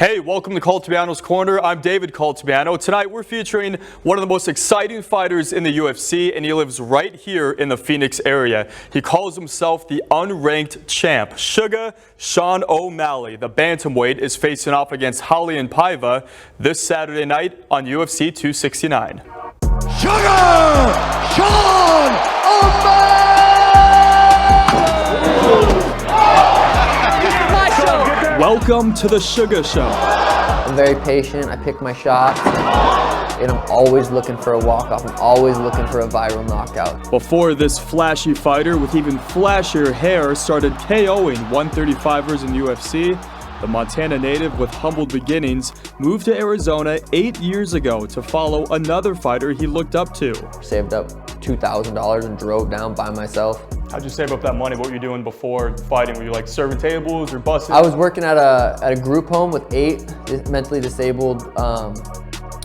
Hey, welcome to Caltabiano's Corner. I'm David Caltabiano. Tonight we're featuring one of the most exciting fighters in the UFC, and he lives right here in the Phoenix area. He calls himself the unranked champ. Suga Sean O'Malley, the bantamweight, is facing off against Raulian Paiva this Saturday night on UFC 269. Suga Sean O'Malley! Welcome to the Suga Show. I'm very patient. I pick my shots, and I'm always looking for a walk-off. I'm always looking for a viral knockout. Before this flashy fighter with even flashier hair started KOing 135ers in UFC, the Montana native with humble beginnings moved to Arizona 8 years ago to follow another fighter he looked up to. Saved up $2,000 and drove down by myself. How'd you save up that money? What were you doing before fighting? Were you like serving tables or bussing? I was working at a group home with 8 mentally disabled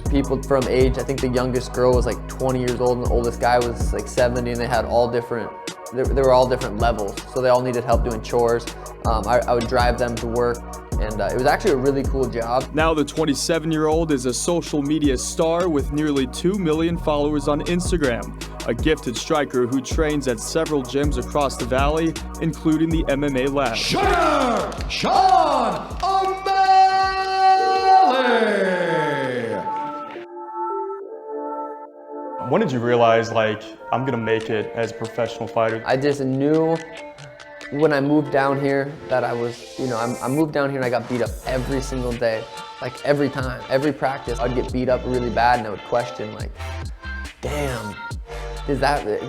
people from age. I think the youngest girl was like 20 years old and the oldest guy was like 70, and they had all different, they were all different levels. So they all needed help doing chores. I would drive them to work, and it was actually a really cool job. Now the 27-year-old is a social media star with nearly 2 million followers on Instagram, a gifted striker who trains at several gyms across the valley, including the MMA lab. Suga Sean O'Malley! When did you realize, like, I'm gonna make it as a professional fighter? I just knew when I moved down here that I was, I moved down here and I got beat up every single day. Like every time, every practice, I'd get beat up really bad and I would question like, damn,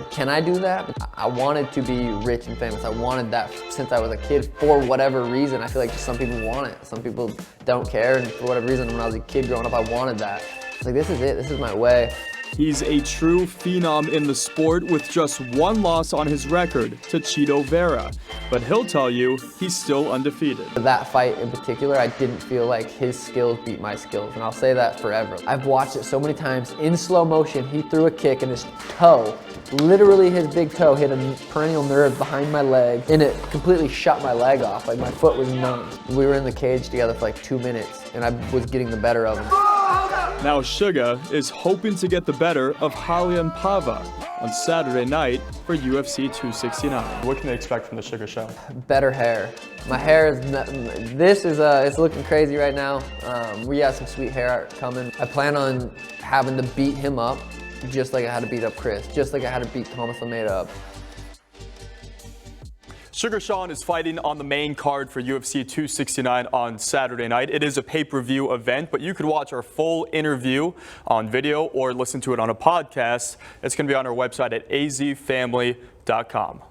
can I do that? I wanted to be rich and famous. I wanted that since I was a kid for whatever reason. I feel like just some people want it. Some people don't care, and for whatever reason, when I was a kid growing up, I wanted that. It's like, this is it, this is my way. He's a true phenom in the sport with just one loss on his record to Chito Vera, but he'll tell you he's still undefeated. That fight in particular, I didn't feel like his skills beat my skills, and I'll say that forever. I've watched it so many times. In slow motion, he threw a kick and his toe, literally his big toe, hit a perennial nerve behind my leg, and it completely shut my leg off. Like my foot was numb. We were in the cage together for like 2 minutes, and I was getting the better of him. Now Suga is hoping to get the better of Raulian Paiva on Saturday night for UFC 269. What can they expect from the Suga Show? Better hair. My hair is, it's looking crazy right now. We have some sweet hair coming. I plan on having to beat him up just like I had to beat up Chris, just like I had to beat Thomas Almeida up. Suga Sean is fighting on the main card for UFC 269 on Saturday night. It is a pay-per-view event, but you could watch our full interview on video or listen to it on a podcast. It's going to be on our website at azfamily.com.